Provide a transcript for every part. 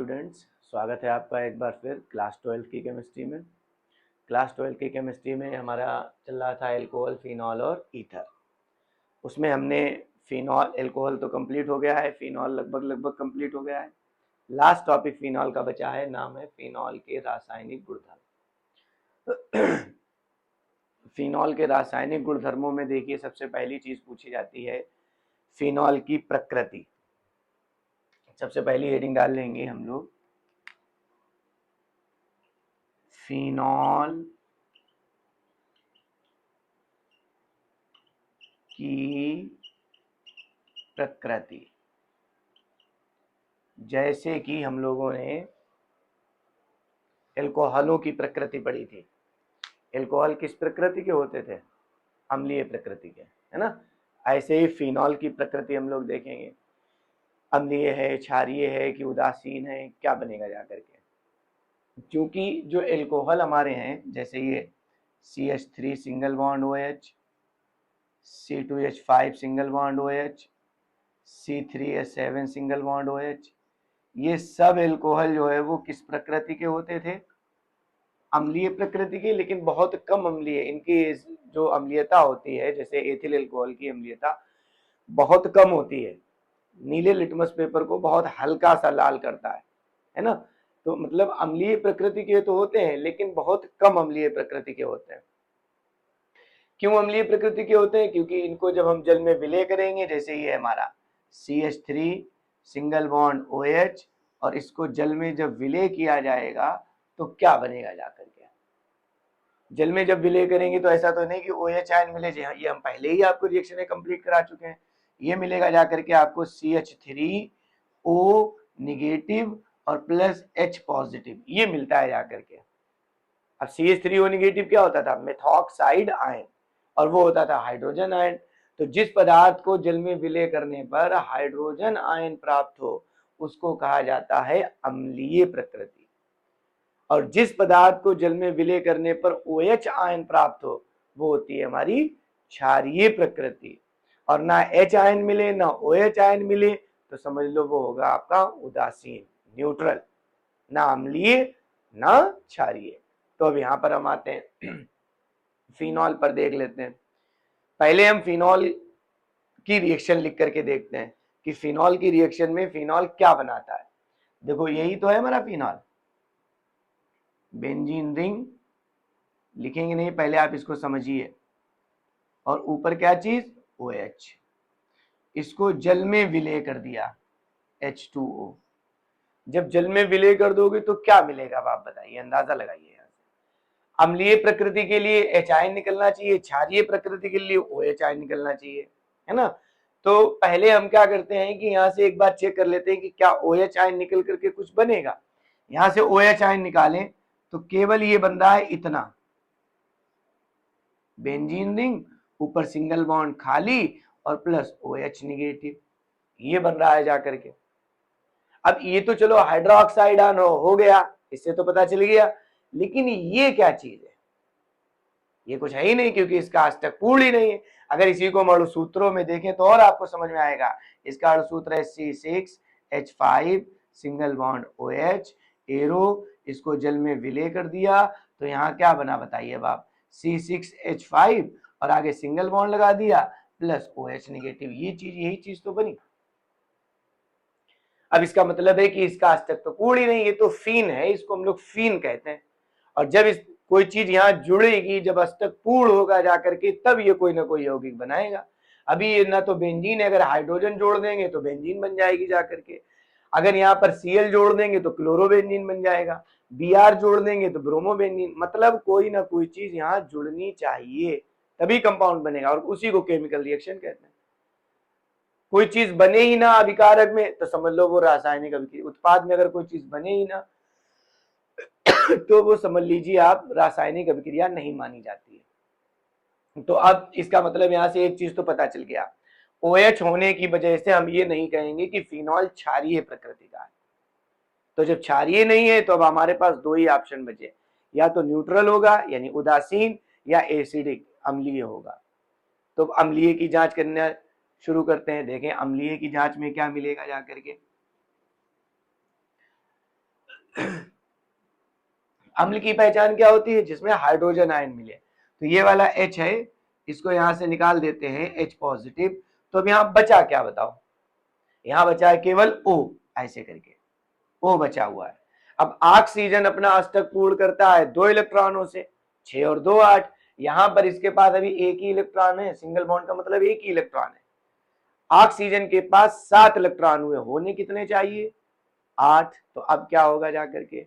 Students, स्वागत है आपका एक बार फिर क्लास 12 की केमिस्ट्री में। क्लास 12 की केमिस्ट्री में हमारा चल रहा था एल्कोहल, फिनॉल और ईथर। उसमें हमने फिनॉल, एल्कोहल तो कंप्लीट हो गया है, फिनॉल लगभग कंप्लीट हो गया है। लास्ट टॉपिक फिनॉल का बचा है, नाम है फिनॉल के रासायनिक गुणधर्म। फिनॉल के रासायनिक गुणधर्मों में देखिए, सबसे पहली चीज पूछी जाती है फिनॉल की प्रकृति। सबसे पहली हेडिंग डाल लेंगे हम लोग, फिनॉल की प्रकृति। जैसे कि हम लोगों ने एल्कोहलों की प्रकृति पढ़ी थी। एल्कोहल किस प्रकृति के होते थे? अम्लीय प्रकृति के, है ना। ऐसे ही फिनॉल की प्रकृति हम लोग देखेंगे, अम्लीय है, क्षारीय है कि उदासीन है, क्या बनेगा जाकर के। क्योंकि जो एल्कोहल हमारे हैं, जैसे ये CH3 single bond OH, C2H5 single bond OH, C3H7 single bond OH, ये सब एल्कोहल जो है वो किस प्रकृति के होते थे? अम्लीय प्रकृति के, लेकिन बहुत कम अम्लीय। इनकी जो अम्लीयता होती है, जैसे एथिल अल्कोहल की अम्लीयता बहुत कम होती है, नीले लिटमस पेपर को बहुत हल्का सा लाल करता है ना। तो मतलब अम्लीय प्रकृति के तो होते हैं, लेकिन बहुत कम अम्लीय प्रकृति के होते हैं। क्यों अम्लीय प्रकृति के होते हैं? क्योंकि इनको जब हम जल में विलय करेंगे, जैसे ये हमारा CH3 सिंगल बॉन्ड OH, और इसको जल में जब विलय किया जाएगा तो क्या बनेगा जाकर के? जल में जब विलय करेंगे तो ऐसा तो नहीं कि OH आयन मिले, ये हम पहले ही आपको रिएक्शन में कंप्लीट करा चुके हैं। ये मिलेगा जाकर के आपको CH3O निगेटिव और प्लस H पॉजिटिव, ये मिलता है जाकर के। अब CH3O निगेटिव क्या होता था? मेथॉक्साइड आयन, और वो होता था हाइड्रोजन आयन। तो जिस पदार्थ को जल में विलय करने पर हाइड्रोजन आयन प्राप्त हो, उसको कहा जाता है अम्लीय प्रकृति। और जिस पदार्थ को जल में विलय करने पर OH आयन प्राप्त हो, वो होती है हमारी क्षारीय प्रकृति। और ना H आयन मिले ना OH आयन मिले तो समझ लो वो होगा आपका उदासीन, न्यूट्रल, ना अम्लीय ना क्षारीय। तो अब यहां पर हम आते हैं फिनॉल पर, देख लेते हैं। पहले हम फिनॉल की रिएक्शन लिख करके देखते हैं कि फिनॉल की रिएक्शन में फिनॉल क्या बनाता है। देखो यही तो है हमारा फिनॉल, बेंजीन रिंग लिखेंगे नहीं, पहले आप इसको समझिए। और ऊपर क्या चीज? OH। इसको जल में विलय कर दिया, H2O। जब जल में विलय कर दोगे तो क्या मिलेगा, आप बताइए, अंदाजा लगाइए। अम्लीय प्रकृति के लिए H आयन निकलना चाहिए, क्षारीय प्रकृति के लिए OH आयन निकलना चाहिए, है ना। तो पहले हम क्या करते हैं कि यहाँ से एक बार चेक कर लेते हैं कि क्या OH आयन निकल करके कुछ बनेगा। यहाँ से OH आयन निकालें तो केवल ये बन रहा है इतना, बेंजीन रिंग, ऊपर सिंगल बॉन्ड खाली और प्लस OH निगेटिव, ये बन रहा है जाकर के। अब ये तो चलो हाइड्रोक्साइड आयन हो गया, इससे तो पता चल गया, लेकिन ये क्या चीज है? ये कुछ है ही नहीं, क्योंकि इसका अष्टक पूर्ण ही नहीं है। अगर इसी को हम अणुसूत्रों में देखें तो और आपको समझ में आएगा। इसका अणुसूत्र है C6H5 single bond OH, arrow, इसको जल में विलय कर दिया तो यहाँ क्या बना बताइए आप? C6H5 और आगे सिंगल बॉन्ड लगा दिया प्लस OH निगेटिव, ये चीज, यही चीज तो बनी। अब इसका मतलब है कि इसका अष्टक तो पूर्ण ही नहीं, ये तो फीन है, इसको हम लोग फीन कहते हैं। और जब इस कोई चीज यहाँ जुड़ेगी, जब अष्टक पूर्ण होगा जाकर के, तब ये कोई ना कोई यौगिक बनाएगा। अभी ये ना तो बेंजीन है, अगर हाइड्रोजन जोड़ देंगे तो बेंजीन बन जाएगी जाकर के। अगर यहाँ पर Cl जोड़ देंगे तो क्लोरोबेंजीन बन जाएगा, Br जोड़ देंगे तो ब्रोमोबेंजीन। मतलब कोई ना कोई चीज यहाँ जुड़नी चाहिए, तभी कंपाउंड बनेगा, और उसी को केमिकल रिएक्शन कहते हैं। कोई चीज बने ही ना अभिकारक में तो समझ लो वो रासायनिक अभिक्रिया। उत्पाद में अगर कोई चीज बने ही ना तो वो समझ लीजिए आप रासायनिक अभिक्रिया नहीं मानी जाती है। तो अब इसका मतलब यहां से एक चीज तो पता चल गया, OH होने की वजह से हम ये नहीं कहेंगे कि फिनॉल क्षारीय प्रकृति का है। तो जब क्षारीय नहीं है तो अब हमारे पास दो ही ऑप्शन बचे, या तो न्यूट्रल होगा यानी उदासीन, या एसिडिक अम्लीय होगा। तो अम्लीय की जांच करना शुरू करते हैं। देखें अम्लीय की जांच में क्या मिलेगा जाकर के। अम्ल की पहचान क्या होती है? जिसमें हाइड्रोजन आयन मिले। तो ये वाला H है, इसको यहां से निकाल देते हैं H पॉजिटिव। तो अब यहां बचा क्या बताओ? यहां बचा है केवल O, ऐसे करके O बचा हुआ है। अब ऑक्सीजन अपना अष्टक पूर्ण करता है 2 इलेक्ट्रॉनों से, 6 और 2 8। यहां पर इसके पास अभी एक ही इलेक्ट्रॉन है, सिंगल बॉन्ड का मतलब एक ही इलेक्ट्रॉन है। ऑक्सीजन के पास 7 इलेक्ट्रॉन हुए, होने कितने चाहिए? 8। तो अब क्या होगा जाकर के,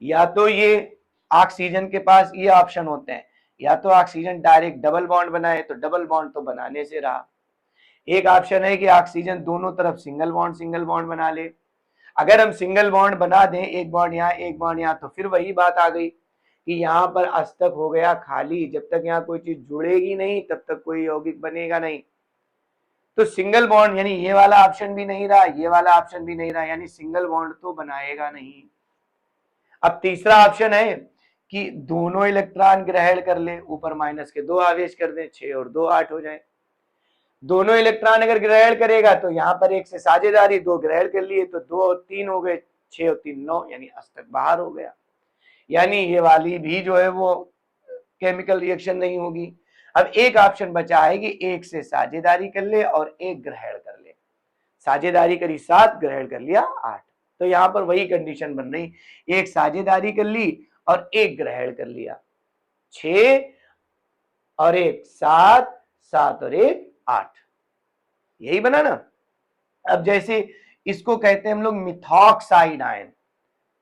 या तो ये ऑक्सीजन के पास ये ऑप्शन होते हैं, या तो ऑक्सीजन डायरेक्ट डबल बॉन्ड बनाए, तो डबल बॉन्ड तो बनाने से रहा। एक ऑप्शन है कि ऑक्सीजन दोनों तरफ सिंगल बॉन्ड बना ले। अगर हम सिंगल बॉन्ड बना दें, एक बॉन्ड यहाँ एक बॉन्ड यहाँ, तो फिर वही बात आ गई कि यहाँ पर अष्टक हो गया खाली। जब तक यहाँ कोई चीज जुड़ेगी नहीं तब तक कोई यौगिक बनेगा नहीं। तो सिंगल बॉन्ड यानी ये वाला ऑप्शन भी नहीं रहा, ये वाला ऑप्शन भी नहीं रहा, यानी सिंगल बॉन्ड तो बनाएगा नहीं। अब तीसरा ऑप्शन है कि दोनों इलेक्ट्रॉन ग्रहण कर ले, ऊपर माइनस के 2 आवेश कर दें, 6 और 2 8 हो जाए। दोनों इलेक्ट्रॉन अगर ग्रहण करेगा तो यहाँ पर एक से साझेदारी, 2 ग्रहण कर लिए तो 2 और 3 हो गए, 6 और 3 9, यानी अष्टक बाहर हो गया। यानी ये वाली भी जो है वो केमिकल रिएक्शन नहीं होगी। अब एक ऑप्शन बचा है कि एक से साझेदारी कर ले और एक ग्रहण कर ले। साझेदारी करी 7, ग्रहण कर लिया 8। तो यहां पर वही कंडीशन बन रही, एक साझेदारी कर ली और एक ग्रहण कर लिया, 6 और 1 7, 7 और 1 8, यही बना ना। अब जैसे इसको कहते हैं हम लोग मिथॉक्साइड आयन।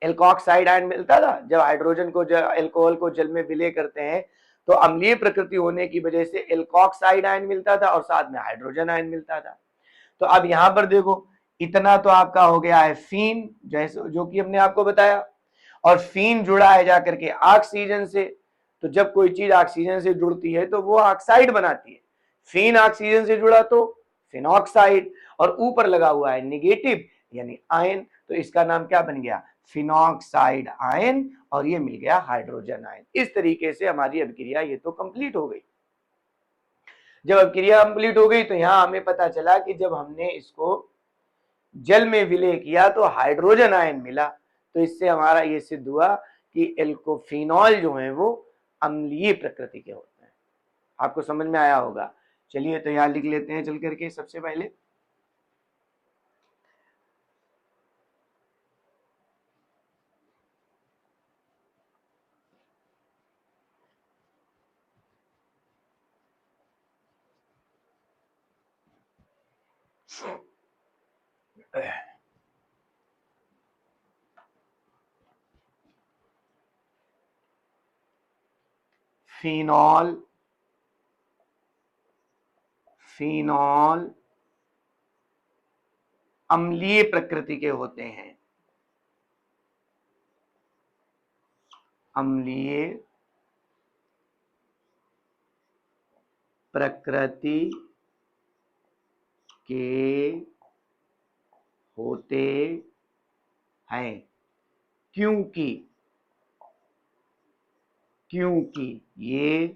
एल्कोक्साइड आयन मिलता था जब हाइड्रोजन को, जब अल्कोहल को जल में विलय करते हैं तो अम्लीय प्रकृति होने की वजह से एल्कोक्साइड आयन मिलता था और साथ में हाइड्रोजन आयन मिलता था। तो अब यहां पर देखो, इतना तो आपका हो गया है फीन, जैसे जो कि हमने आपको बताया, और फीन जुड़ा है जाकर के ऑक्सीजन से। तो जब कोई चीज ऑक्सीजन से जुड़ती है तो वो ऑक्साइड बनाती है। फीन ऑक्सीजन से जुड़ा तो फिनॉक्साइड, और ऊपर लगा हुआ है निगेटिव यानी आयन, तो इसका नाम क्या बन गया? फिनॉक्साइड आयन, और ये मिल गया हाइड्रोजन आयन। इस तरीके से हमारी अभिक्रिया ये तो कंप्लीट हो गई। जब अभिक्रिया कंप्लीट हो गई तो यहां हमें पता चला कि जब हमने इसको जल में विलय किया तो हाइड्रोजन आयन मिला। तो इससे हमारा ये सिद्ध हुआ कि एल्कोफिनॉल जो है वो अम्लीय प्रकृति के होते हैं। आपको समझ में आया होगा। चलिए तो यहां लिख लेते हैं चल करके सबसे पहले। फिनॉल, फिनॉल अम्लीय प्रकृति के होते हैं, अम्लीय प्रकृति के होते हैं, क्योंकि ये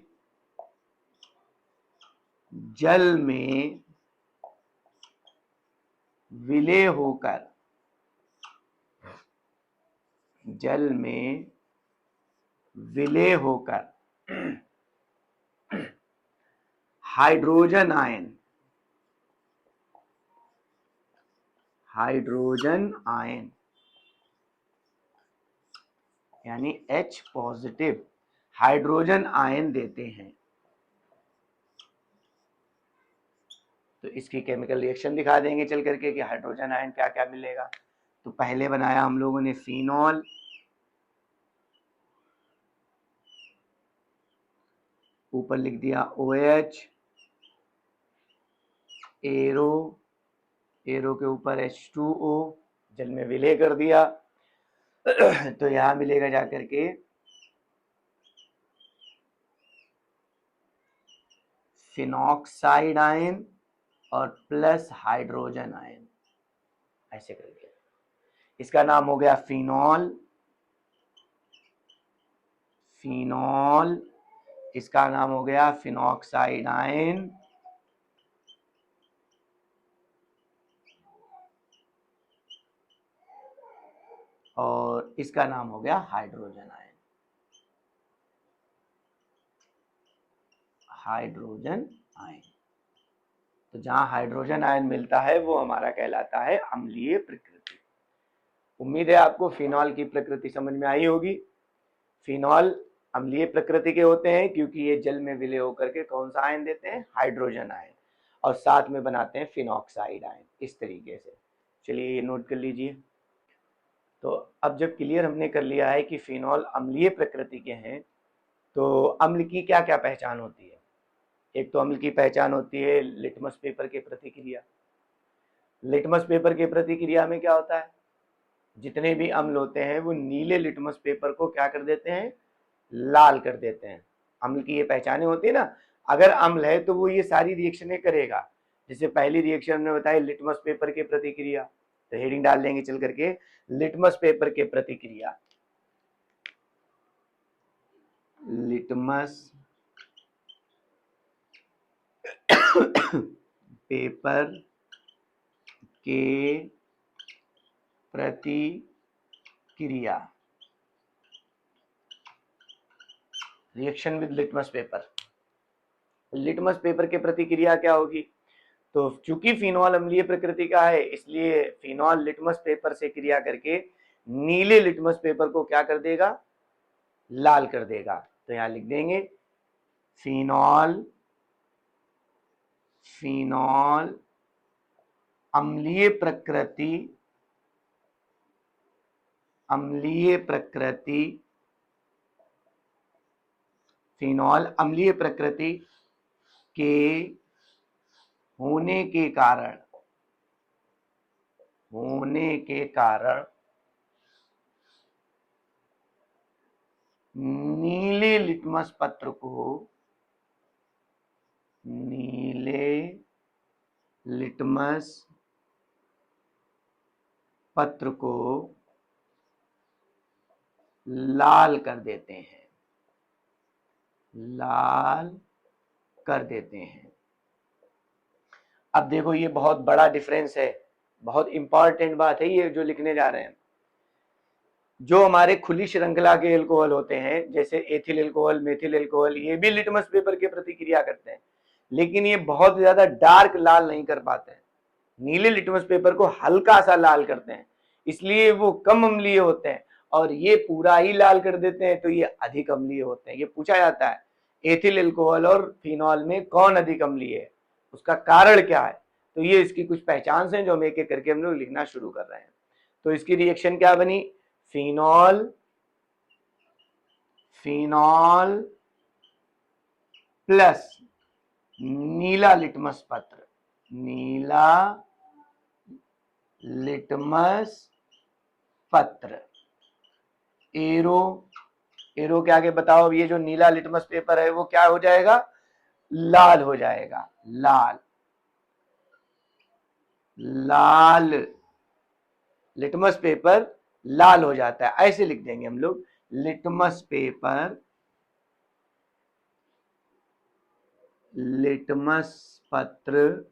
जल में विलय होकर, जल में विलय होकर हाइड्रोजन आयन, हाइड्रोजन आयन यानी H पॉजिटिव हाइड्रोजन आयन देते हैं। तो इसकी केमिकल रिएक्शन दिखा देंगे चल करके कि हाइड्रोजन आयन क्या क्या मिलेगा। तो पहले बनाया हम लोगों ने फिनॉल, ऊपर लिख दिया OH, एरो, एरो के ऊपर H2O, जल में विलय कर दिया। तो यहां मिलेगा जाकर के फिनॉक्साइड आयन और प्लस हाइड्रोजन आयन, ऐसे करके इसका नाम हो गया फिनॉल। फिनॉल, इसका नाम हो गया फिनॉक्साइड आयन, और इसका नाम हो गया हाइड्रोजन आयन। हाइड्रोजन आयन, तो जहां हाइड्रोजन आयन मिलता है वो हमारा कहलाता है अम्लीय प्रकृति। उम्मीद है आपको फिनॉल की प्रकृति समझ में आई होगी। फिनॉल अम्लीय प्रकृति के होते हैं क्योंकि ये जल में विलय होकर के कौन सा आयन देते हैं, हाइड्रोजन आयन, और साथ में बनाते हैं फिनॉक्साइड आयन, इस तरीके से। चलिए ये नोट कर लीजिए। तो अब जब क्लियर हमने कर लिया है कि फिनॉल अम्लीय प्रकृति के हैं, तो अम्ल की क्या क्या पहचान होती है। एक तो अम्ल की पहचान होती है लिटमस पेपर के प्रतिक्रिया। लिटमस पेपर के प्रतिक्रिया में क्या होता है, जितने भी अम्ल होते हैं वो नीले लिटमस पेपर को क्या कर देते हैं, लाल कर देते हैं। अम्ल की ये पहचानें होती है ना, अगर अम्ल है तो वो ये सारी रिएक्शनें करेगा। जैसे पहली रिएक्शन हमने बताई लिटमस पेपर के प्रतिक्रिया, तो हेडिंग डाल देंगे चल करके, लिटमस पेपर के प्रतिक्रिया। लिटमस पेपर के प्रतिक्रिया, reaction with litmus paper. Litmus paper के प्रतिक्रिया क्या होगी, तो चूंकि फिनॉल अम्लीय प्रकृति का है इसलिए फिनॉल लिटमस पेपर से क्रिया करके नीले लिटमस पेपर को क्या कर देगा, लाल कर देगा। तो यहां लिख देंगे फिनॉल फिनॉल अम्लीय प्रकृति फिनॉल अम्लीय प्रकृति के होने के कारण नीले लिटमस पत्र को लाल कर देते हैं। अब देखो ये बहुत बड़ा डिफरेंस है, बहुत इंपॉर्टेंट बात है ये जो लिखने जा रहे हैं। जो हमारे खुली श्रृंखला के एल्कोहल होते हैं जैसे एथिल एल्कोहल, मेथिल एल्कोहल, ये भी लिटमस पेपर के प्रतिक्रिया करते हैं, लेकिन ये बहुत ज्यादा डार्क लाल नहीं कर पाते हैं। नीले लिटमस पेपर को हल्का सा लाल करते हैं, इसलिए वो कम अम्लीय होते हैं, और ये पूरा ही लाल कर देते हैं तो ये अधिक अम्लीय होते हैं। ये पूछा जाता है एथिल एल्कोहल और फिनॉल में कौन अधिक अम्लीय है, उसका कारण क्या है। तो ये इसकी कुछ पहचान हैं जो हम एक एक करके हम लोग लिखना शुरू कर रहे हैं। तो इसकी रिएक्शन क्या बनी, फिनॉल प्लस नीला लिटमस पत्र, एरो के आगे बताओ, ये जो नीला लिटमस पेपर है वो क्या हो जाएगा, लाल हो जाएगा। लाल लिटमस पेपर लाल हो जाता है, ऐसे लिख देंगे हम लोग, लिटमस पत्र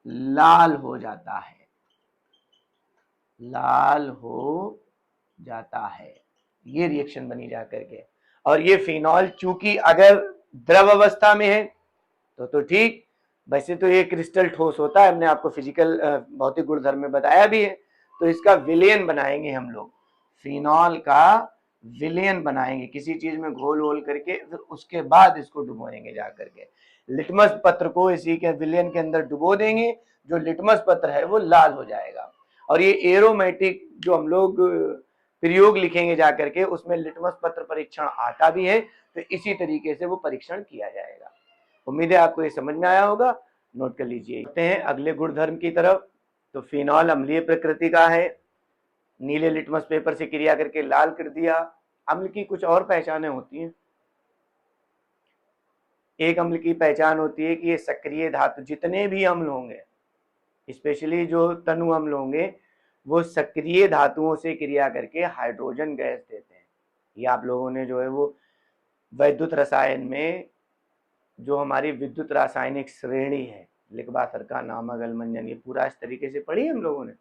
लाल हो जाता है। ये रिएक्शन बनी जा करके। और ये फिनॉल चूंकि अगर द्रव अवस्था में है तो ठीक, वैसे तो ये क्रिस्टल ठोस होता है, हमने आपको फिजिकल भौतिक गुणधर्म में बताया भी है। तो इसका विलयन बनाएंगे हम लोग, फिनॉल का विलयन बनाएंगे किसी चीज में घोल वोल करके, फिर उसके बाद इसको डुबोएंगे जा करके। लिटमस पत्र को इसी के विलयन के अंदर डुबो देंगे, जो लिटमस पत्र है वो लाल हो जाएगा। और ये एरोमेटिक जो हम लोग प्रयोग लिखेंगे जा करके, उसमें लिटमस पत्र परीक्षण आता भी है, तो इसी तरीके से वो परीक्षण किया जाएगा। उम्मीद है आपको ये समझ में आया होगा, नोट कर लीजिए। देखते हैं अगले गुणधर्म की तरफ। तो फिनॉल अम्लीय प्रकृति का है, नीले लिटमस पेपर से क्रिया करके लाल कर दिया। अम्ल की कुछ और पहचानें होती हैं। एक अम्ल की पहचान होती है कि ये सक्रिय धातु, जितने भी अम्ल होंगे, स्पेशली जो तनु अम्ल होंगे, वो सक्रिय धातुओं से क्रिया करके हाइड्रोजन गैस देते हैं। ये आप लोगों ने जो है वो वैद्युत रसायन में जो हमारी विद्युत रासायनिक श्रेणी है, लिखवासर का नामक अलमंजन, ये पूरा इस तरीके से पढ़ी हम लोगों ने।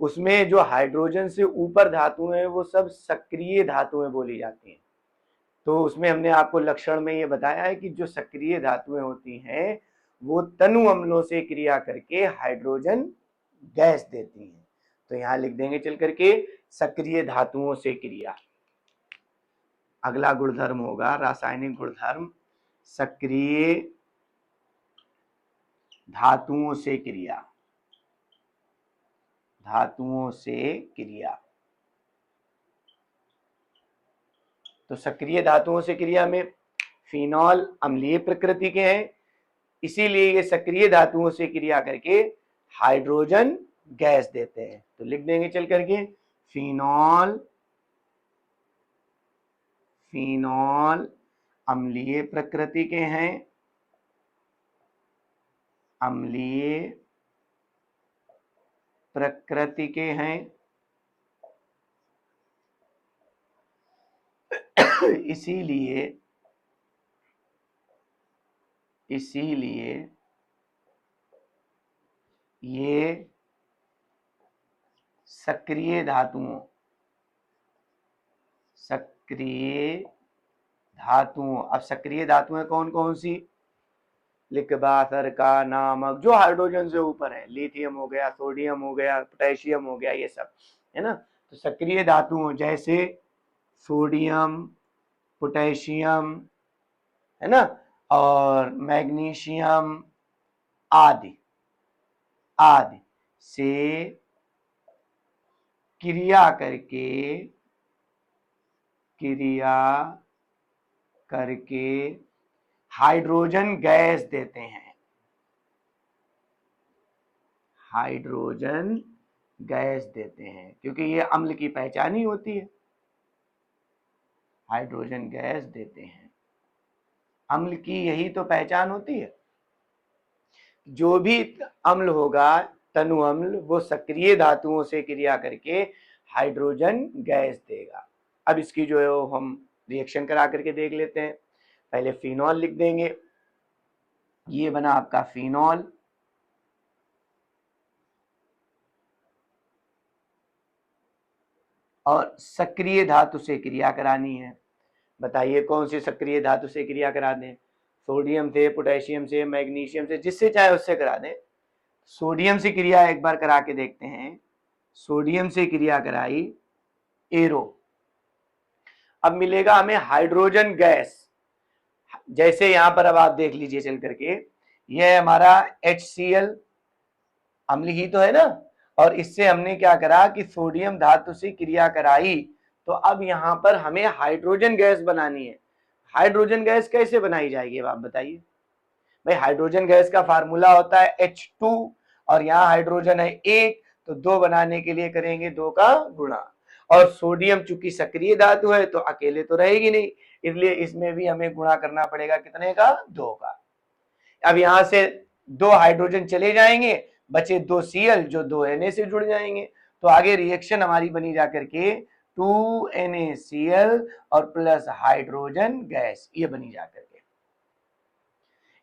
उसमें जो हाइड्रोजन से ऊपर धातुएं वो सब सक्रिय धातुएं बोली जाती हैं। तो उसमें हमने आपको लक्षण में ये बताया है कि जो सक्रिय धातुएं होती हैं वो तनु अम्लों से क्रिया करके हाइड्रोजन गैस देती हैं। तो यहां लिख देंगे चल करके सक्रिय धातुओं से क्रिया। अगला गुणधर्म होगा रासायनिक गुणधर्म सक्रिय धातुओं से क्रिया। धातुओं से क्रिया, तो सक्रिय धातुओं से क्रिया में फिनॉल अम्लीय प्रकृति के हैं, इसीलिए ये सक्रिय धातुओं से क्रिया करके हाइड्रोजन गैस देते हैं। तो लिख देंगे चल करके फिनॉल अम्लीय प्रकृति के हैं, अम्लीय प्रकृति के हैं, इसीलिए ये सक्रिय धातुओं अब सक्रिय धातुएं कौन कौन सी? लिकबा, सरका, नामक, जो हाइड्रोजन से ऊपर है, लिथियम हो गया, सोडियम हो गया, पोटेशियम हो गया, ये सब है ना। तो सक्रिय धातुओं जैसे सोडियम, पोटेशियम है ना, और मैग्नीशियम आदि से क्रिया करके हाइड्रोजन गैस देते हैं। हाइड्रोजन गैस देते हैं क्योंकि ये अम्ल की पहचान ही होती है, हाइड्रोजन गैस देते हैं। अम्ल की यही तो पहचान होती है। जो भी अम्ल होगा तनु अम्ल, वो सक्रिय धातुओं से क्रिया करके हाइड्रोजन गैस देगा। अब इसकी जो है वो हम रिएक्शन करा करके देख लेते हैं। पहले फिनॉल लिख देंगे, ये बना आपका फिनॉल, और सक्रिय धातु से क्रिया करानी है। बताइए कौन सी सक्रिय धातु से क्रिया करा दें? सोडियम से, पोटेशियम से, मैग्नीशियम से, जिससे चाहे उससे करा दें। सोडियम से क्रिया एक बार करा के देखते हैं। सोडियम से क्रिया कराई, एरो, अब मिलेगा हमें हाइड्रोजन गैस। जैसे यहां पर अब आप देख लीजिए चल करके, यह हमारा HCl अम्ल ही तो है ना, और इससे हमने क्या करा कि सोडियम धातु से क्रिया कराई, तो अब यहां पर हमें हाइड्रोजन गैस बनानी है। हाइड्रोजन गैस कैसे बनाई जाएगी अब आप बताइए? भाई हाइड्रोजन गैस का फार्मूला होता है H2 और यहाँ हाइड्रोजन है 1, तो 2 बनाने के लिए करेंगे 2 का गुणा, और सोडियम चूंकि सक्रिय धातु है तो अकेले तो रहेगी नहीं, इसलिए इसमें भी हमें गुणा करना पड़ेगा कितने का? 2 का। अब यहां से 2 हाइड्रोजन चले जाएंगे, बचे 2 Cl जो 2 Na से जुड़ जाएंगे, तो आगे रिएक्शन हमारी बनी जाकर के 2 NaCl और प्लस हाइड्रोजन गैस, ये बनी जाकर के।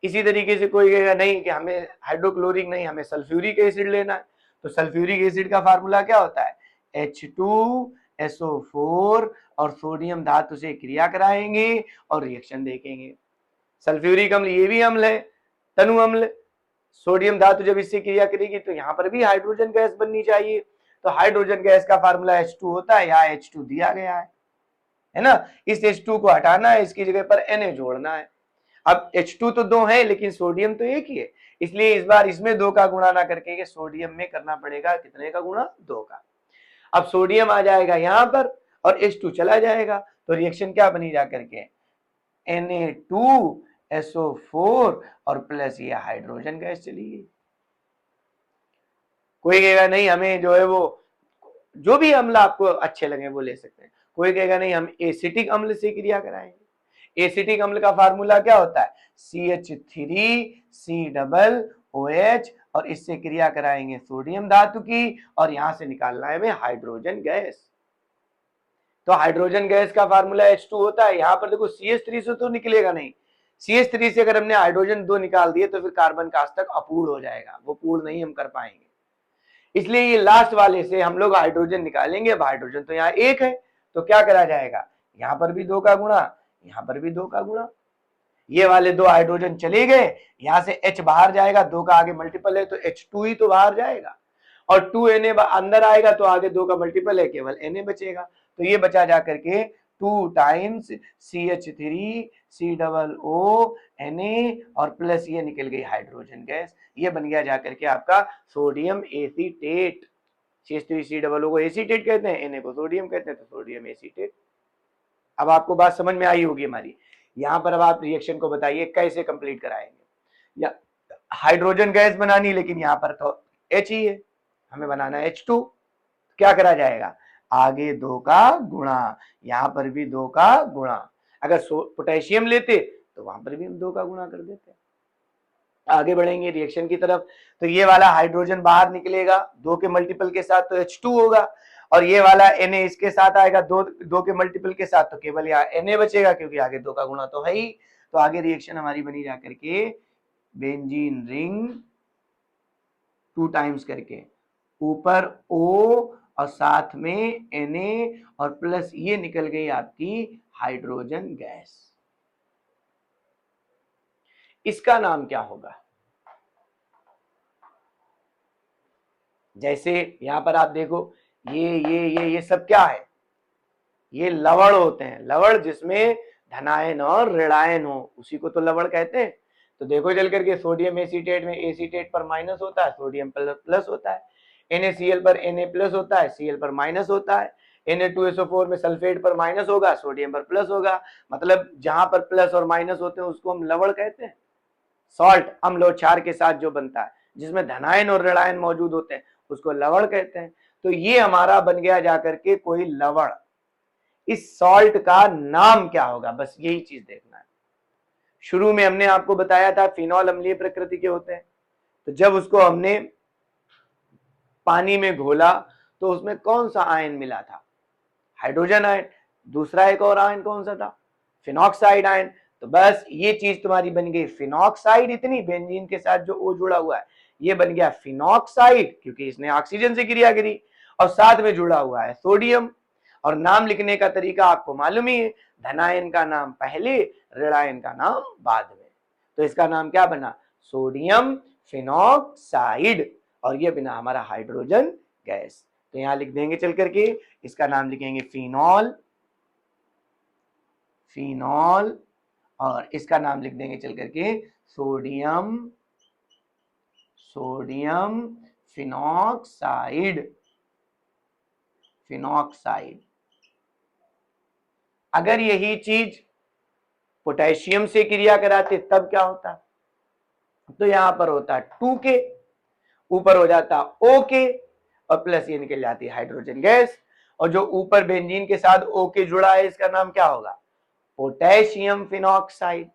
इसी तरीके से कोई कहेगा नहीं कि हमें हाइड्रोक्लोरिक नहीं, हमें सल्फ्यूरिक एसिड लेना है, तो सल्फ्यूरिक एसिड का फार्मूला क्या होता है? H2SO4 और सोडियम धातु से क्रिया कराएंगे और रिएक्शन देखेंगे। सल्फ्यूरिक अम्ल ये भी अम्ल है, तनु अम्ल, सोडियम धातु जब इससे क्रिया करेगी तो यहाँ पर भी हाइड्रोजन गैस बननी चाहिए, तो हाइड्रोजन गैस का फार्मूला H2 होता है, यहाँ H2 दिया गया है ना। इस H2 को हटाना है, इसकी जगह पर Na जोड़ना है। अब H2 तो 2 है लेकिन सोडियम तो एक ही है, इसलिए इस बार इसमें 2 का गुणा ना करके सोडियम में करना पड़ेगा कितने का गुणा? 2 का। अब सोडियम आ जाएगा यहाँ पर और H2 चला जाएगा, तो रिएक्शन क्या बनी जा करके? Na2SO4 और प्लस ये हाइड्रोजन गैस चली गई। कोई कहेगा नहीं हमें जो है वो जो भी अम्ल आपको अच्छे लगे वो ले सकते हैं। कोई कहेगा नहीं हम एसिटिक अम्ल से क्रिया कराएंगे। एसिटिक अम्ल का फार्मूला क्या होता है? CH3COOH और इससे क्रिया कराएंगे सोडियम धातु की, और यहां से निकालना है हमें हाइड्रोजन गैस। तो हाइड्रोजन गैस का फार्मूला H2 होता है। यहां पर देखो CH3 से तो निकलेगा नहीं, CH3 से अगर हमने हाइड्रोजन 2 निकाल दिए तो फिर कार्बन का अष्टक अपूर्ण हो जाएगा, वो पूर्ण नहीं हम कर पाएंगे। इसलिए ये लास्ट वाले से हम लोग हाइड्रोजन निकालेंगे। अब हाइड्रोजन तो यहाँ एक है, तो क्या करा जाएगा, यहाँ पर भी 2 का गुणा, यहाँ पर भी 2 का गुणा। ये वाले 2 हाइड्रोजन चले गए, यहां से H बाहर जाएगा, 2 का आगे मल्टीपल है तो H2 ही तो बाहर जाएगा, और 2Na अंदर आएगा तो आगे 2 का मल्टीपल है, केवल Na बचेगा। तो ये बचा जा करके 2 टाइम्स CH3 COO और प्लस ये निकल गई हाइड्रोजन गैस। ये बन गया जा करके आपका सोडियम एसीटेट। CH3COO को एसीटेट कहते हैं, Na को सोडियम कहते हैं, तो सोडियम एसीटेट। अब आपको बात समझ में आई होगी हमारी। यहां पर अब आप रिएक्शन को बताइए कैसे कंप्लीट कराएंगे। या हाइड्रोजन गैस बनानी, लेकिन यहां पर तो H ही है, हमें बनाना है H2। क्या करा जाएगा, आगे 2 का गुणा, यहां पर भी 2 का गुणा। अगर पोटेशियम लेते तो वहां पर भी हम 2 का गुणा कर देते। आगे बढ़ेंगे रिएक्शन की तरफ, तो ये वाला हाइड्रोजन बाहर निकलेगा 2 के मल्टीपल के साथ तो H2 होगा, और ये वाला Na इसके साथ आएगा 2 के मल्टीपल के साथ, तो केवल यहाँ Na बचेगा क्योंकि आगे 2 का गुणा तो है ही। तो आगे रिएक्शन हमारी बनी जा करके बेंजीन रिंग 2 टाइम्स करके, ऊपर O और साथ में Na और प्लस ये निकल गई आपकी हाइड्रोजन गैस। इसका नाम क्या होगा, जैसे यहां पर आप देखो ये सब क्या है, ये लवण होते हैं। लवण जिसमें धनायन और ऋणायन हो, उसी को तो लवण कहते हैं। तो देखो चल करके सोडियम एसीटेट में एसीटेट पर माइनस होता है, सोडियम प्लस होता है। NaCl पर Na प्लस होता है, Cl पर माइनस होता है। Na2SO4 में सल्फेट पर माइनस होगा, सोडियम पर प्लस होगा। मतलब जहां पर प्लस और माइनस होते हैं उसको हम लवण कहते हैं। सॉल्ट अम्ल और क्षार के साथ जो बनता है, जिसमें धनायन और ऋणायन मौजूद होते हैं, उसको लवण कहते हैं। तो ये हमारा बन गया जाकर के कोई लवण। इस सॉल्ट का नाम क्या होगा, बस यही चीज देखना है। शुरू में हमने आपको बताया था फिनॉल अम्लीय प्रकृति के होते हैं, तो जब उसको हमने पानी में घोला तो उसमें कौन सा आयन मिला था, हाइड्रोजन आयन। दूसरा एक और आयन कौन सा था, फिनॉक्साइड आयन। तो बस ये चीज तुम्हारी बन गई फिनॉक्साइड। इतनी बेंजीन के साथ जो O जुड़ा हुआ है ये बन गया फिनॉक्साइड, क्योंकि इसने ऑक्सीजन से क्रिया करी, और साथ में जुड़ा हुआ है सोडियम। और नाम लिखने का तरीका आपको मालूम ही है, धनायन का नाम पहले, ऋणायन का नाम बाद में। तो इसका नाम क्या बना, सोडियम फिनॉक्साइड, और ये बना हमारा हाइड्रोजन गैस। तो यहां लिख देंगे चल करके, इसका नाम लिखेंगे फिनॉल, फिनॉल, और इसका नाम लिख देंगे चल करके सोडियम, सोडियम फिनॉक्साइड, फिनॉक्साइड। अगर यही चीज पोटेशियम से क्रिया कराते तब क्या होता, तो यहां पर होता 2K, ऊपर हो जाता OK, और प्लस ये निकल जाती है हाइड्रोजन गैस। और जो ऊपर बेंजीन के साथ OK जुड़ा है इसका नाम क्या होगा, पोटेशियम फिनॉक्साइड,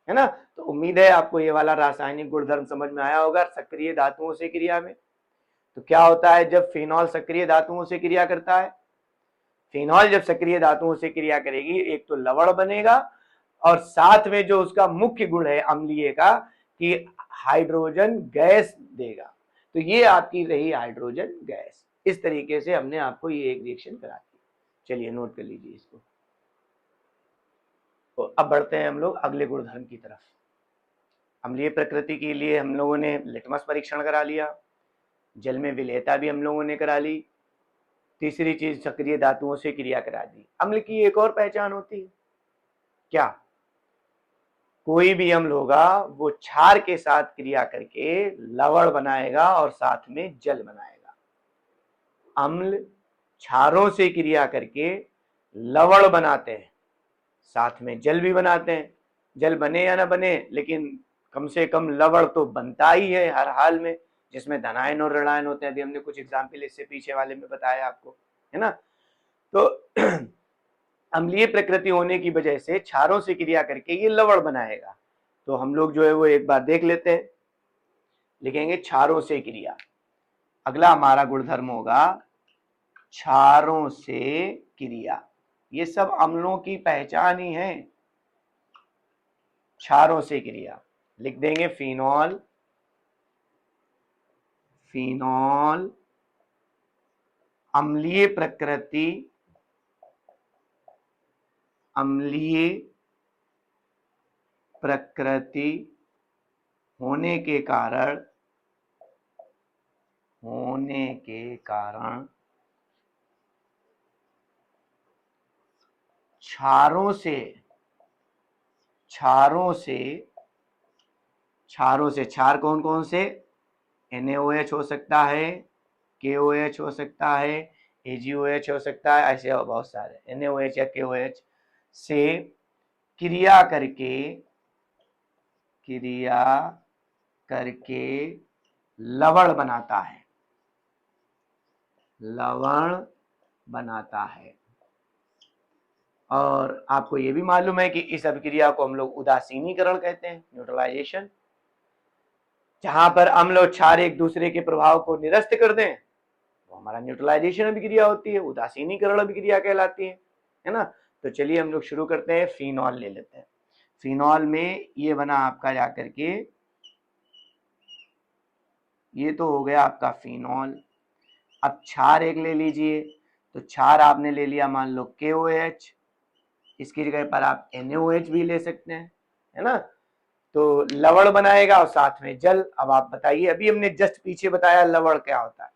है ना। तो उम्मीद है आपको ये वाला रासायनिक गुणधर्म समझ में आया होगा सक्रिय धातुओं से क्रिया में। तो क्या होता है जब फिनॉल सक्रिय धातुओं से क्रिया करता है, फिनॉल जब सक्रिय धातुओं से क्रिया करेगी, एक तो लवण बनेगा, और साथ में जो उसका मुख्य गुण है अम्लीय का, कि हाइड्रोजन गैस देगा। तो ये आपकी रही हाइड्रोजन गैस। इस तरीके से हमने आपको ये एक रिएक्शन करा दी। चलिए नोट कर लीजिए इसको। तो अब बढ़ते हैं हम लोग अगले गुणधर्म की तरफ। अम्लीय प्रकृति के लिए हम लोगों ने लिटमस परीक्षण करा लिया, जल में विलेयता भी हम लोगों ने करा ली, तीसरी चीज सक्रिय धातुओं से क्रिया करा दी। अम्ल की एक और पहचान होती है क्या, कोई भी अम्ल होगा वो क्षार के साथ क्रिया करके लवण बनाएगा और साथ में जल बनाएगा। अम्ल क्षारों से क्रिया करके लवण बनाते हैं, साथ में जल भी बनाते हैं। जल बने या ना बने, लेकिन कम से कम लवण तो बनता ही है हर हाल में, जिसमें धनायन और ऋणायन होते हैं। अभी हमने कुछ एग्जाम्पल इससे पीछे वाले में बताया आपको, है ना। तो अम्लीय प्रकृति होने की वजह से क्षारों से क्रिया करके ये लवण बनाएगा। तो हम लोग जो है वो एक बार देख लेते हैं, लिखेंगे क्षारों से क्रिया। अगला हमारा गुणधर्म होगा क्षारों से क्रिया। ये सब अम्लों की पहचान ही है, क्षारों से क्रिया। लिख देंगे फिनॉल, फिनॉल अम्लीय प्रकृति होने के कारण क्षारों से क्षार कौन कौन से, NaOH हो सकता है, KOH हो सकता है, AgOH हो सकता है, ऐसे बहुत सारे NaOH या KOH से क्रिया करके लवण बनाता है। और आपको ये भी मालूम है कि इस अभिक्रिया को हम लोग उदासीनीकरण कहते हैं, न्यूट्रलाइजेशन। जहां पर अम्ल और क्षार एक दूसरे के प्रभाव को निरस्त कर दें तो हमारा न्यूट्रलाइजेशन अभिक्रिया होती है, उदासीनीकरण अभिक्रिया कहलाती है ना। तो चलिए हम लोग शुरू करते हैं, फिनॉल ले लेते हैं। फिनॉल में ये बना आपका जाकर के, ये तो हो गया आपका फिनॉल। अब क्षार एक ले लीजिए, तो क्षार आपने ले लिया मान लो KOH, इसकी जगह पर आप NaOH भी ले सकते हैं, है ना। तो लवण बनाएगा और साथ में जल। अब आप बताइए, अभी हमने जस्ट पीछे बताया लवण क्या होता है,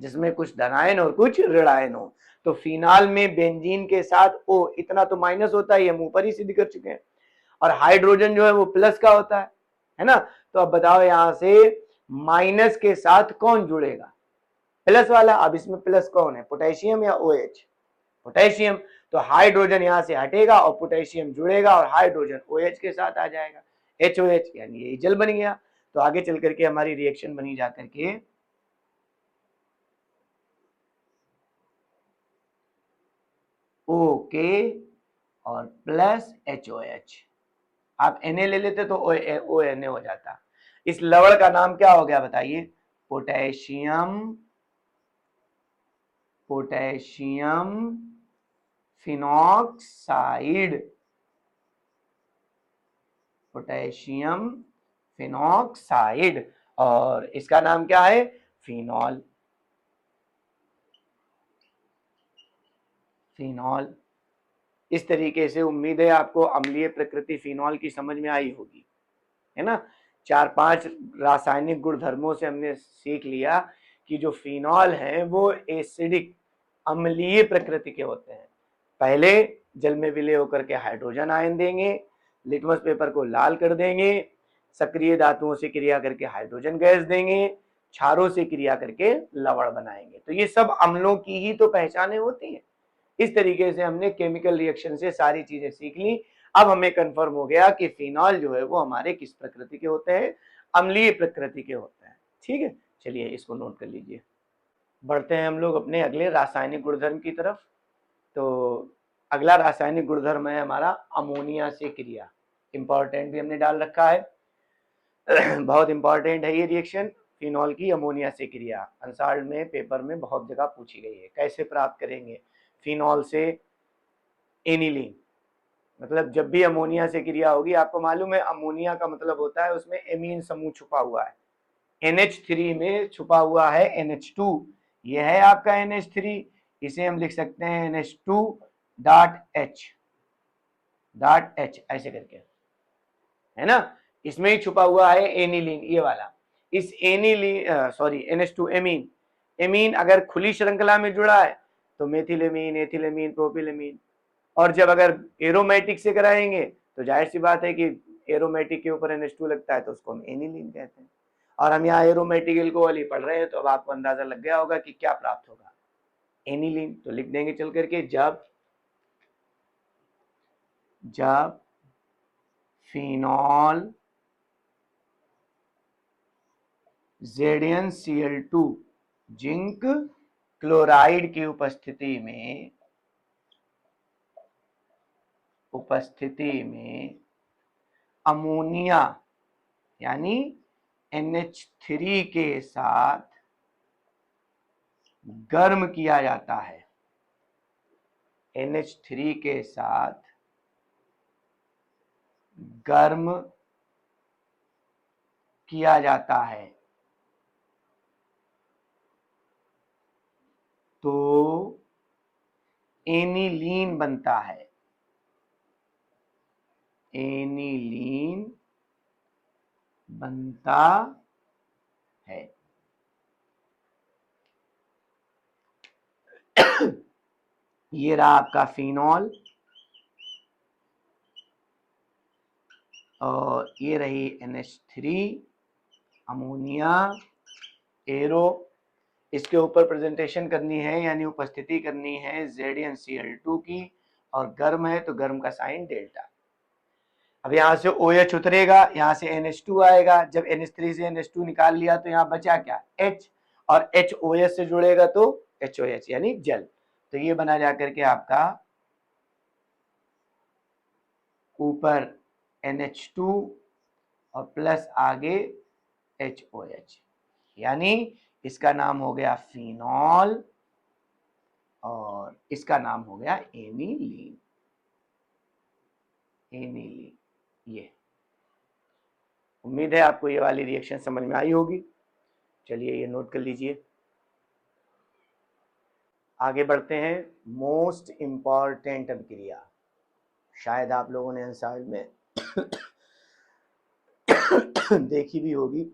जिसमें कुछ धनायन और कुछ ऋणायन हो। तो फिनाल में बेंजीन के साथ O, इतना तो माइनस होता है, हम ऊपर ही सिद्ध कर चुके हैं, और हाइड्रोजन जो है वो प्लस का होता है ना। तो अब बताओ यहां से माइनस के साथ कौन जुड़ेगा, प्लस वाला। अब इसमें प्लस कौन है, पोटेशियम या OH, पोटेशियम। तो हाइड्रोजन यहां से हटेगा और पोटेशियम जुड़ेगा और हाइड्रोजन OH के साथ आ जाएगा, HOH, यानी ये जल बन गया। तो आगे चल करके हमारी रिएक्शन बनी जाकर के OK और प्लस HOH। आप Na ले लेते तो ONA हो जाता। इस लवण का नाम क्या हो गया बताइए, पोटेशियम फिनॉक्साइड। पोटेशियम फिनॉक्साइड, और इसका नाम क्या है, फिनॉल। इस तरीके से उम्मीद है आपको अम्लीय प्रकृति फिनॉल की समझ में आई होगी, है ना। 4-5 रासायनिक गुणधर्मों से हमने सीख लिया कि जो फिनॉल है वो एसिडिक अम्लीय प्रकृति के होते हैं। पहले जल में विलय होकर के हाइड्रोजन आयन देंगे, लिटमस पेपर को लाल कर देंगे, सक्रिय धातुओं से क्रिया करके हाइड्रोजन गैस देंगे, क्षारों से क्रिया करके लवण बनाएंगे। तो ये सब अम्लों की ही तो पहचाने होती हैं। इस तरीके से हमने केमिकल रिएक्शन से सारी चीजें सीख ली। अब हमें कंफर्म हो गया कि फिनॉल जो है वो हमारे किस प्रकृति के होते हैं, अम्लीय प्रकृति के होते हैं। ठीक है, चलिए इसको नोट कर लीजिए। बढ़ते हैं हम लोग अपने अगले रासायनिक गुणधर्म की तरफ। तो अगला रासायनिक गुणधर्म है हमारा अमोनिया से क्रिया। इंपॉर्टेंट भी हमने डाल रखा है, बहुत इंपॉर्टेंट है ये रिएक्शन, फिनॉल की अमोनिया से क्रिया। अंसार में पेपर में बहुत जगह पूछी गई है। कैसे प्राप्त करेंगे फिनॉल से एनिलीन, मतलब जब भी अमोनिया से क्रिया होगी, आपको मालूम है अमोनिया का मतलब होता है उसमें एमीन समूह छुपा हुआ है। NH3 में छुपा हुआ है NH2, ये है आपका NH3, इसे हम लिख सकते हैं NH2.H ऐसे करके, है ना। इसमें ही छुपा हुआ है एनिलीन, ये वाला। इस एनिलीन NH2 एमीन अगर खुली श्रृंखला में जुड़ा है तो मेथिलेमीन, एथिलेमीन, प्रोपिलेमीन। और जब अगर एरोमेटिक से कराएंगे तो जाहिर सी बात है कि एरोमेटिक के ऊपर NH2 लगता है तो उसको हम एनिलीन कहते हैं। और हम यहाँ एरोमेटिक एल्कोहल ही पढ़ रहे हैं, तो अब आपको अंदाजा लग गया होगा कि क्या प्राप्त होगा, एनिलीन। तो लिख देंगे चल करके, जब फिनॉल ZnCl2 जिंक क्लोराइड की उपस्थिति में अमोनिया यानी NH3 के साथ गर्म किया जाता है, NH3 के साथ गर्म किया जाता है, तो एनिलीन बनता है, एनिलीन बनता है। ये रहा आपका फिनॉल और ये रही NH3 अमोनिया एरो। इसके ऊपर प्रेजेंटेशन करनी है यानी उपस्थिति करनी है ZnCl2 की, और गर्म है तो गर्म का साइन डेल्टा। अब यहां से OH उतरेगा, यहां से NH2 आएगा, जब NH3 से NH2 निकाल लिया तो यहां बचा क्या H, और H OH से जुड़ेगा तो HOH यानी जल। तो ये बना जाकर के आपका ऊपर NH2 और प्लस आगे HOH, यानी इसका नाम हो गया फिनॉल और इसका नाम हो गया एनिलीन। एनिलीन, ये उम्मीद है आपको ये वाली रिएक्शन समझ में आई होगी। चलिए ये नोट कर लीजिए। आगे बढ़ते हैं। मोस्ट इंपॉर्टेंट अभिक्रिया, शायद आप लोगों ने आंसर में देखी भी होगी।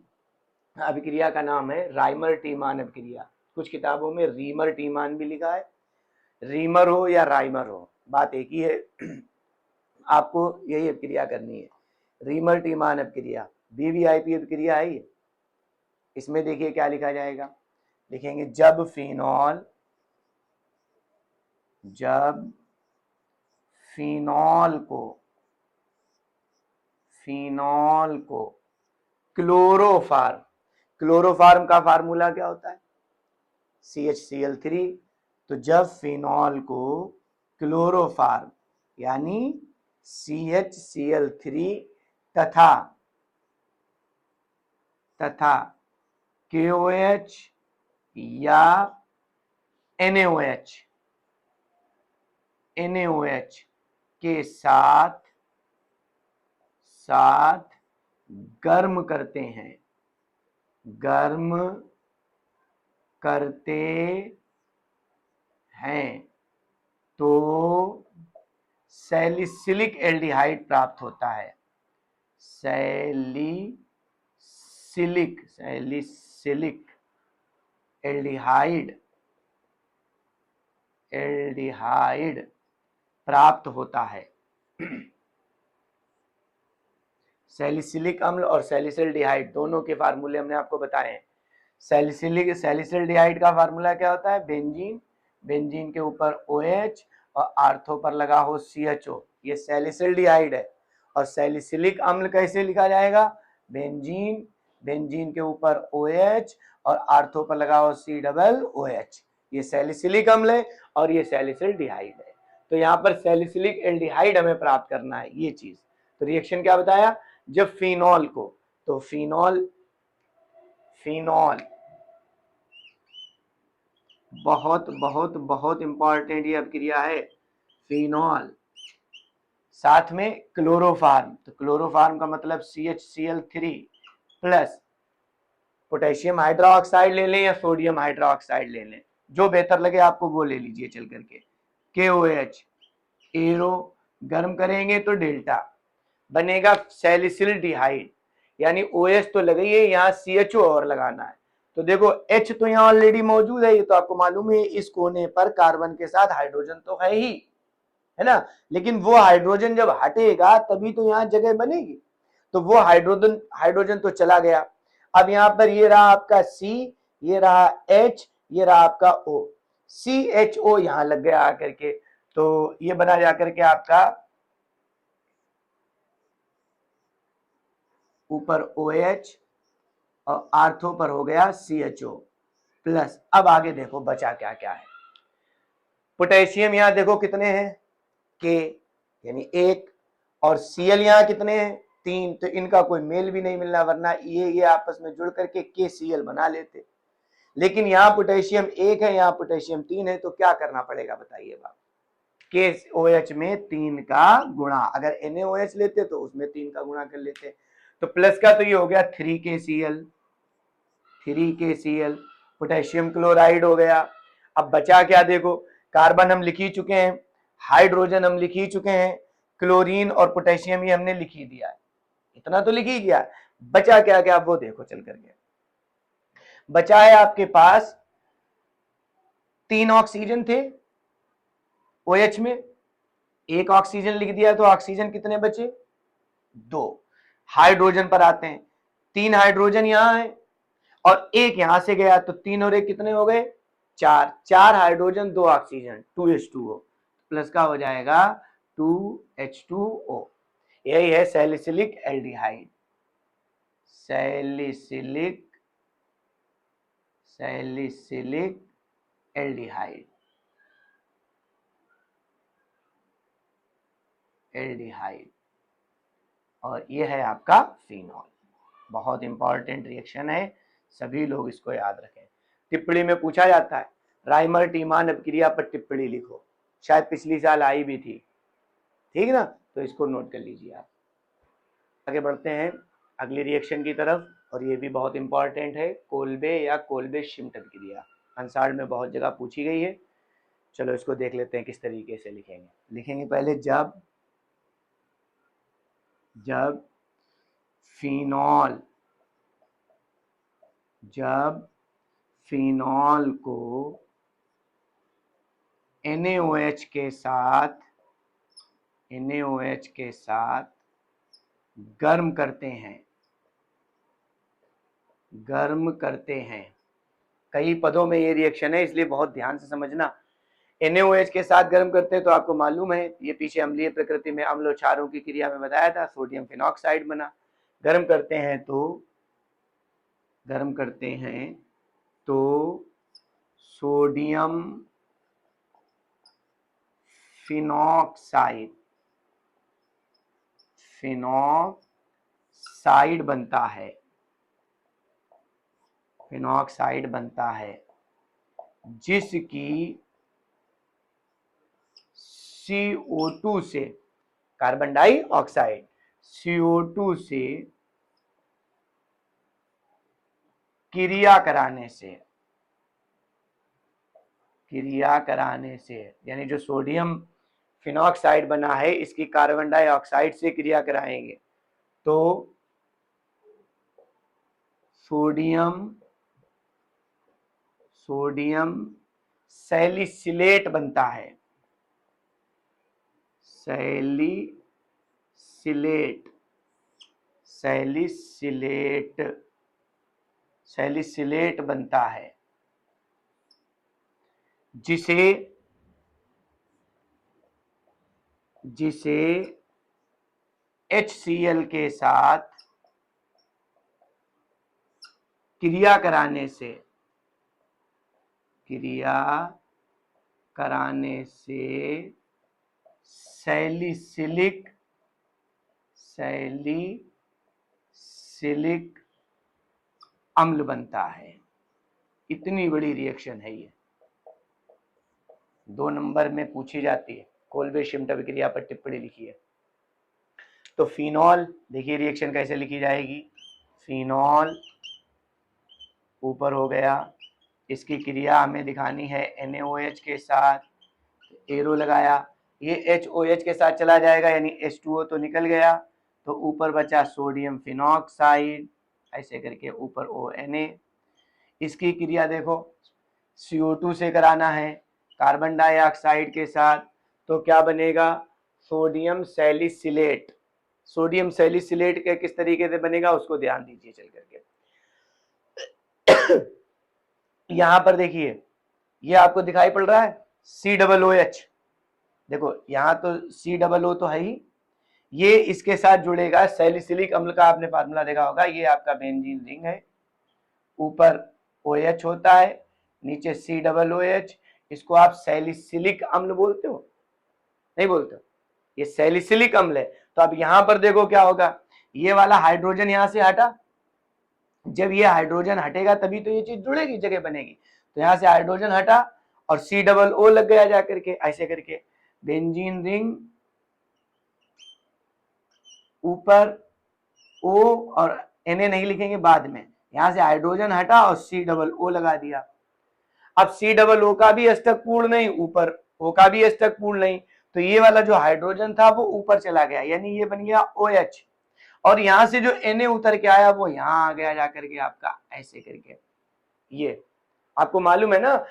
अभिक्रिया का नाम है राइमर टीमान अभिक्रिया। कुछ किताबों में रीमर टीमान भी लिखा है, रीमर हो या राइमर हो बात एक ही है। आपको यही अभिक्रिया करनी है, रीमर टीमान अभिक्रिया। BVIP अभिक्रिया है ये। इसमें देखिए क्या लिखा जाएगा, लिखेंगे जब फिनॉल को क्लोरोफार्म का फार्मूला क्या होता है CHCl3। तो जब फिनॉल को क्लोरोफार्म यानी CHCl3 तथा KOH या NaOH के साथ गर्म करते हैं तो सैलिसिलिक एल्डिहाइड प्राप्त होता है। सैलिसिलिक एल्डिहाइड प्राप्त होता है। सैलिसिलिक अम्ल और सैलिसल्डिहाइड दोनों के फार्मूले हमने आपको बताए हैं। सैलिसल्डिहाइड का फार्मूला क्या होता है बेंजीन के ऊपर OH और आर्थो पर लगा हो CHO, ये सैलिसल्डिहाइड है। और सैलिसिलिक अम्ल कैसे लिखा जाएगा, बेंजीन के ऊपर OH और आर्थो पर लगा हो COOH, ये सैलिसिलिक अम्ल है और ये सैलिसल्डिहाइड है। तो यहाँ पर सैलिसिलिक एल्डिहाइड हमें प्राप्त करना है ये चीज। तो रिएक्शन क्या बताया, जब फिनॉल को, तो फिनॉल बहुत बहुत बहुत इंपॉर्टेंट ये अभिक्रिया है। फिनॉल साथ में क्लोरोफार्म, तो क्लोरोफार्म का मतलब CHCl3 प्लस पोटेशियम हाइड्रोक्साइड ले लें या सोडियम हाइड्रोक्साइड ले लें, जो बेहतर लगे आपको वो ले लीजिए चल करके। KOH एरो, गर्म करेंगे तो डेल्टा बनेगा सैलिसिल्डिहाइड, यानी OH तो लगी है, यहाँ CHO और लगाना है। तो देखो H तो यहाँ ऑलरेडी मौजूद है, ये तो आपको मालूम है। इस कोने पर कार्बन के साथ हाइड्रोजन तो है ही, है ना, लेकिन वो हाइड्रोजन जब हटेगा तभी तो यहाँ जगह बनेगी। तो वो हाइड्रोजन तो चला गया। अब यहाँ पर ये रहा आपका C, ये रहा H, ये रहा आपका O, CHO यहाँ लग गया आकर के। तो ये बना जाकर के आपका ऊपर OH और आर्थो पर हो गया CHO प्लस। अब आगे देखो बचा क्या क्या है। पोटेशियम यहाँ देखो कितने हैं K यानी 1, और Cl यहाँ कितने हैं 3, तो इनका कोई मेल भी नहीं मिलना, वरना ये आपस में जुड़ करके KCl बना लेते। लेकिन यहाँ पोटेशियम 1 है, यहाँ पोटेशियम 3 है, तो क्या करना पड़ेगा बताइए बाप। KOH में 3 का गुणा, अगर NaOH लेते तो उसमें 3 का गुणा कर लेते। तो प्लस का तो ये हो गया 3KCl, पोटेशियम क्लोराइड हो गया। अब बचा क्या देखो, कार्बन हम लिख ही चुके हैं, हाइड्रोजन हम लिख ही चुके हैं, क्लोरीन और पोटेशियम ये हमने लिख ही दिया है, इतना तो लिख ही गया। बचा क्या क्या वो देखो चल करके, बचा है आपके पास 3 ऑक्सीजन थे OH में, 1 ऑक्सीजन लिख दिया तो ऑक्सीजन कितने बचे, 2। हाइड्रोजन पर आते हैं, 3 हाइड्रोजन यहां है और 1 यहां से गया, तो 3 और 1 कितने हो गए, 4। 4 हाइड्रोजन 2 ऑक्सीजन, 2H2O, प्लस का हो जाएगा 2H2O। यही है सैलिसिलिक एल्डिहाइड, सैलिसिलिक एल्डिहाइड, और ये है आपका फिनॉल। बहुत इंपॉर्टेंट रिएक्शन है, सभी लोग इसको याद रखें। टिप्पणी में पूछा जाता है राइमर टीमान अपक्रिया पर टिप्पणी लिखो, शायद पिछली साल आई भी थी, ठीक ना, तो इसको नोट कर लीजिए आप। आगे बढ़ते हैं अगली रिएक्शन की तरफ, और ये भी बहुत इंपॉर्टेंट है, कोल्बे या कोल्बे श्मिट अपक्रिया, अंसार में बहुत जगह पूछी गई है। चलो इसको देख लेते हैं किस तरीके से लिखेंगे। लिखेंगे पहले जब फिनॉल को NaOH के साथ गर्म करते हैं, कई पदों में ये रिएक्शन है इसलिए बहुत ध्यान से समझना। NaOH के साथ गर्म करते हैं तो आपको मालूम है ये पीछे अम्लीय प्रकृति में अम्ल और क्षारों की क्रिया में बताया था, सोडियम फिनॉक्साइड बना। गर्म करते हैं तो सोडियम फिनॉक्साइड बनता है, जिसकी CO2 से, कार्बन डाइऑक्साइड CO2 से क्रिया कराने से, यानी जो सोडियम फिनॉक्साइड बना है इसकी कार्बन डाइऑक्साइड से क्रिया कराएंगे तो सोडियम सैलिसिलेट बनता है, सैलिसिलेट बनता है, जिसे HCl के साथ क्रिया कराने से सैलिसिलिक अम्ल बनता है। इतनी बड़ी रिएक्शन है ये, 2 नंबर में पूछी जाती है। कोल्बे श्मिट अभिक्रिया पर टिप्पणी लिखिए। तो फिनॉल देखिए रिएक्शन कैसे लिखी जाएगी, फिनॉल ऊपर हो गया, इसकी क्रिया हमें दिखानी है NaOH के साथ, एरो लगाया, ये HOH के साथ चला जाएगा यानी H2O तो निकल गया, तो ऊपर बचा सोडियम फिनॉक्साइड, ऐसे करके ऊपर ONa। इसकी क्रिया देखो CO2 से कराना है कार्बन डाइऑक्साइड के साथ, तो क्या बनेगा, सोडियम सैलिसिलेट। सोडियम सैलिसिलेट के किस तरीके से बनेगा उसको ध्यान दीजिए चल करके। यहां पर देखिए ये आपको दिखाई पड़ रहा है COOH, देखो यहां तो COO तो है ही, ये इसके साथ जुड़ेगा, सैलिसिलिक अम्ल का आपने फार्मूला देखा होगा, ये आपका बेंजीन रिंग है, ऊपर OH होता है, नीचे COOH, इसको आप सैलिसिलिक अम्ल बोलते हो, नहीं बोलते हो, ये सैलिसिलिक अम्ल है। तो अब यहां पर देखो क्या होगा, ये वाला हाइड्रोजन यहां से हटा, जब ये हाइड्रोजन हटेगा तभी तो ये चीज जुड़ेगी, जगह बनेगी, तो यहां से हाइड्रोजन हटा और COO लग गया जा करके, ऐसे करके बेंजीन रिंग ऊपर O और Na नहीं लिखेंगे बाद में, यहां से हाइड्रोजन हटा और COO लगा दिया। अब COO का भी अष्टक पूर्ण नहीं, ऊपर O का भी अष्टक पूर्ण नहीं, तो ये वाला जो हाइड्रोजन था वो ऊपर चला गया, यानी ये बन गया OH, और यहां से जो Na उतर के आया वो यहां आ गया जाकर के आपका ऐसे करके। ये आपको मालूम है ना,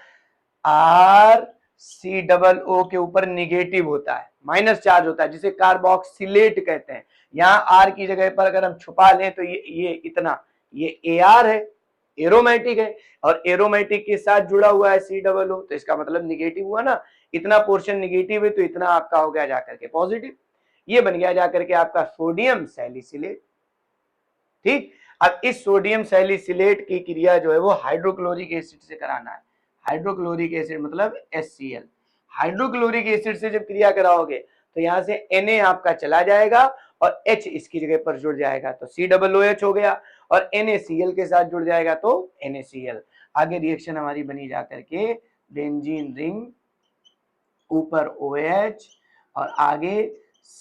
RCOO के ऊपर निगेटिव होता है, माइनस चार्ज होता है, जिसे कार्बोक्सिलेट कहते हैं। यहाँ R की जगह पर अगर हम छुपा लें तो ये इतना, ये AR है, एरोमेटिक है, और एरोमेटिक के साथ जुड़ा हुआ है COO, तो इसका मतलब निगेटिव हुआ ना, इतना पोर्शन निगेटिव है तो इतना आपका हो गया जाकर के पॉजिटिव, ये बन गया जाकर के आपका सोडियम सैलिसिलेट। ठीक, अब इस सोडियम सैलिसिलेट की क्रिया जो है वो हाइड्रोक्लोरिक एसिड से कराना है। हाइड्रोक्लोरिक एसिड मतलब HCl। हाइड्रोक्लोरिक एसिड से जब क्रिया कराओगे तो यहां से Na आपका चला जाएगा और H इसकी जगह पर जुड़ जाएगा, तो COOH हो गया, और NaCl के साथ जुड़ जाएगा तो NaCl। आगे रिएक्शन हमारी बनी जाकर के बेंजीन रिंग, ऊपर OH और आगे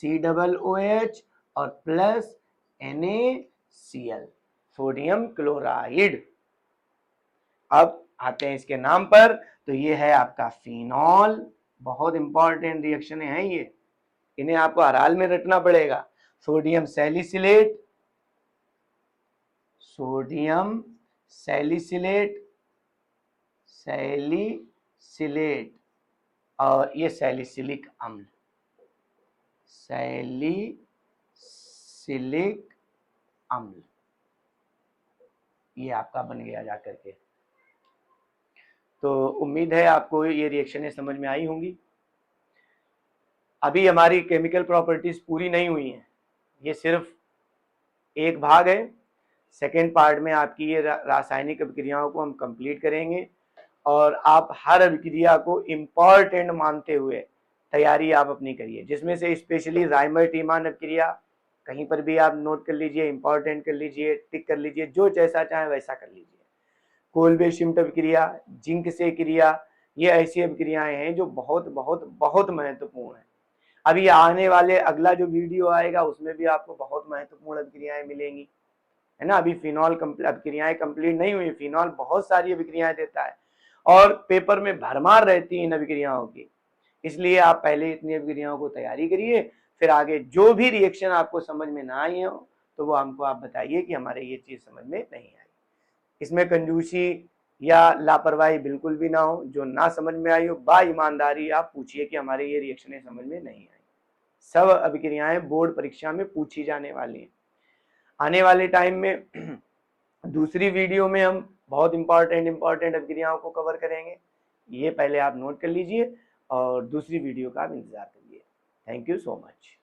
COOH और प्लस NaCl, सोडियम क्लोराइड। अब आते हैं इसके नाम पर, तो ये है आपका फिनॉल। बहुत इंपॉर्टेंट रिएक्शन है ये, इन्हें आपको हर हाल में रटना पड़ेगा। Sodium salicylate, sodium salicylate, salicylate, और ये सैलिसिलिक अम्ल, सैलिसिलिक अम्ल, ये आपका बन गया जाकर के। तो उम्मीद है आपको ये रिएक्शनें समझ में आई होंगी। अभी हमारी केमिकल प्रॉपर्टीज पूरी नहीं हुई हैं, ये सिर्फ एक भाग है। सेकेंड पार्ट में आपकी ये रासायनिक अभिक्रियाओं को हम कंप्लीट करेंगे, और आप हर अभिक्रिया को इम्पॉर्टेंट मानते हुए तैयारी आप अपनी करिए, जिसमें से स्पेशली राइमर टीमान अभिक्रिया, कहीं पर भी आप नोट कर लीजिए, इंपॉर्टेंट कर लीजिए, टिक कर लीजिए, जो जैसा चाहे वैसा कर लीजिए। कोल्बे शिम्ट अभिक्रिया, जिंक से क्रिया, ये ऐसी अभिक्रियाएं हैं जो बहुत बहुत बहुत महत्वपूर्ण है। अभी आने वाले अगला जो वीडियो आएगा उसमें भी आपको बहुत महत्वपूर्ण अभिक्रियाएं मिलेंगी, है ना। अभी फिनॉल अभिक्रियाएं कंप्लीट नहीं हुई, फिनॉल बहुत सारी अभिक्रियाएं देता है और पेपर में भरमार रहती है इन अभिक्रियाओं की, इसलिए आप पहले इतनी अभिक्रियाओं को तैयारी करिए, फिर आगे जो भी रिएक्शन आपको समझ में ना आई हो तो वो हमको आप बताइए कि हमारे ये चीज समझ में नहीं आई। इसमें कंजूसी या लापरवाही बिल्कुल भी ना हो, जो ना समझ में आई हो बा ईमानदारी आप पूछिए कि हमारे ये रिएक्शनें समझ में नहीं आई। सब अभिक्रियाएं बोर्ड परीक्षा में पूछी जाने वाली हैं। आने वाले टाइम में दूसरी वीडियो में हम बहुत इंपॉर्टेंट अभिक्रियाओं को कवर करेंगे, ये पहले आप नोट कर लीजिए और दूसरी वीडियो का आप इंतजार करिए। Thank you so much.